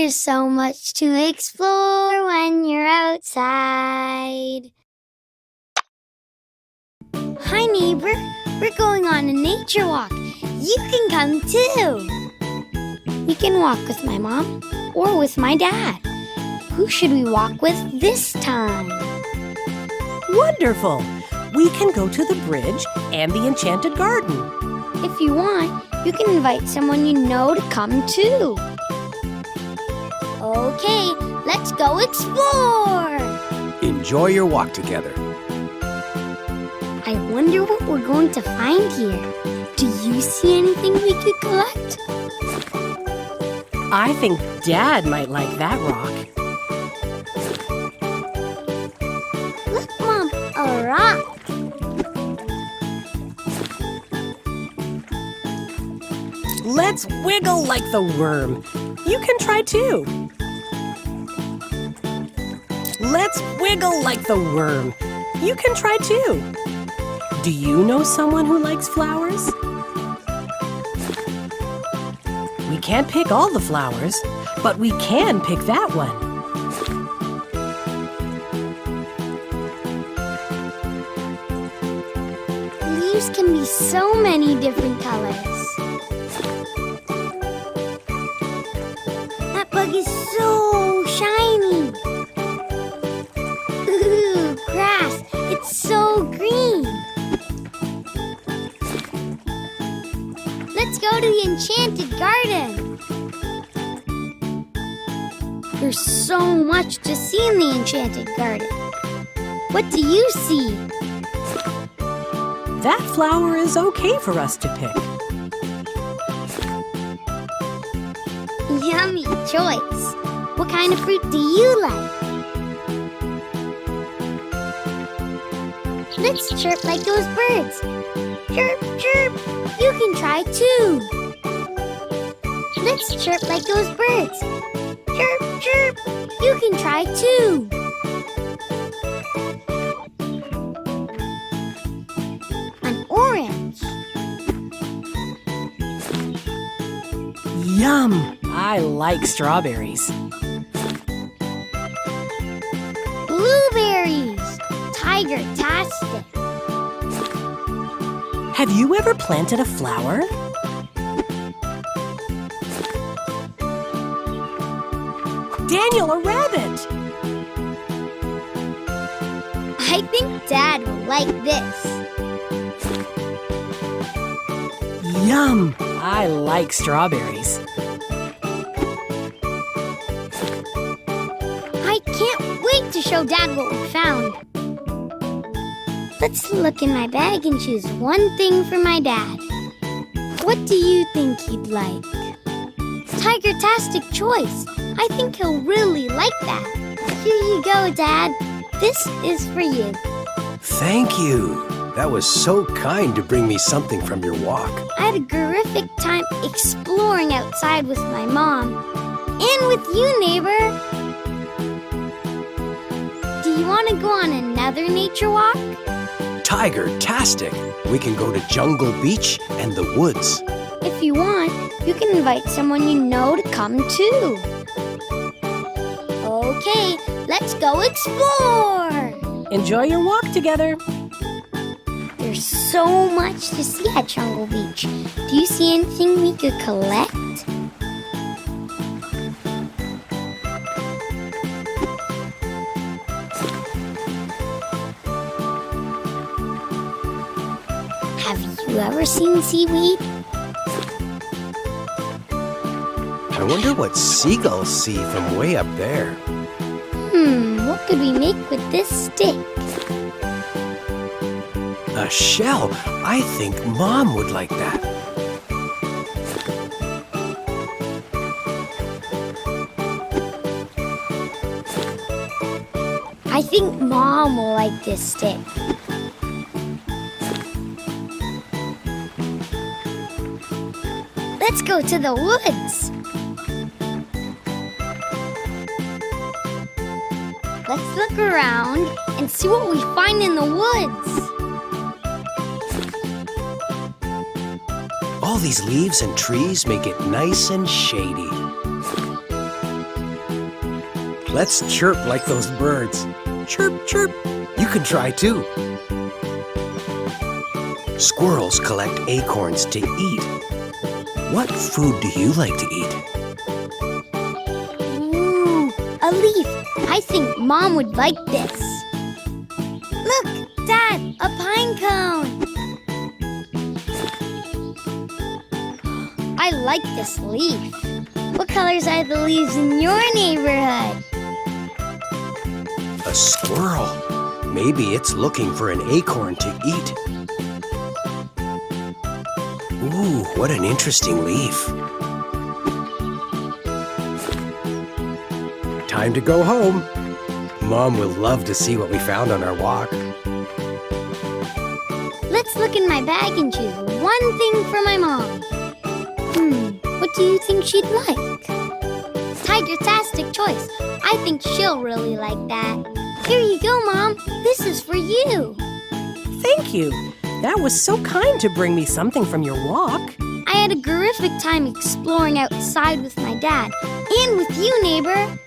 There's so much to explore when you're outside. Hi, neighbor. We're going on a nature walk. You can come too. We can walk with my mom or with my dad. Who should we walk with this time? Wonderful! We can go to the bridge and the enchanted garden. If you want, you can invite someone you know to come too. Okay, let's go explore! Enjoy your walk together. I wonder what we're going to find here. Do you see anything we could collect? I think Dad might like that rock. Look, Mom, a rock. Let's wiggle like the worm. You can try too. Let's wiggle like the worm. You can try too. Do you know someone who likes flowers? We can't pick all the flowers, but we can pick that one. Leaves can be so many different colors. That bug is so shiny. Ooh, grass, it's so green. Let's go to the enchanted garden. There's so much to see in the enchanted garden. What do you see? That flower is okay for us to pick. Yummy choice. What kind of fruit do you like? Let's chirp like those birds. Chirp, chirp. You can try too. Let's chirp like those birds. Chirp, chirp. You can try too. An orange. Yum! I like strawberries. Blueberries. Tiger-tastic. Have you ever planted a flower? Daniel, a rabbit! I think Dad will like this. Yum! I like strawberries. I can't wait to show Dad what we found. Let's look in my bag and choose one thing for my dad. What do you think he'd like? Tiger-tastic choice. I think he'll really like that. Here you go, Dad. This is for you. Thank you. That was so kind to bring me something from your walk. I had a terrific time exploring outside with my mom. And with you, neighbor. Do you want to go on another nature walk? Tiger-tastic. We can go to Jungle Beach and the woods. If you want, you can invite someone you know to come too. Okay, let's go explore! Enjoy your walk together. There's so much to see at Jungle Beach. Do you see anything we could collect? Have you ever seen seaweed? I wonder what seagulls see from way up there. What could we make with this stick? A shell. I think Mom would like that. I think Mom will like this stick. Let's go to the woods. Let's look around and see what we find in the woods. All these leaves and trees make it nice and shady. Let's chirp like those birds. Chirp, chirp. You can try too. Squirrels collect acorns to eat. What food do you like to eat? Ooh, a leaf. I think Mom would like this. Look, Dad, a pine cone. I like this leaf. What colors are the leaves in your neighborhood? A squirrel. Maybe it's looking for an acorn to eat. Ooh, what an interesting leaf. Time to go home. Mom will love to see what we found on our walk. Let's look in my bag and choose one thing for my mom. What do you think she'd like? Tiger-tastic choice. I think she'll really like that. Here you go, Mom. This is for you. Thank you. That was so kind to bring me something from your walk. I had a terrific time exploring outside with my dad and with you, neighbor.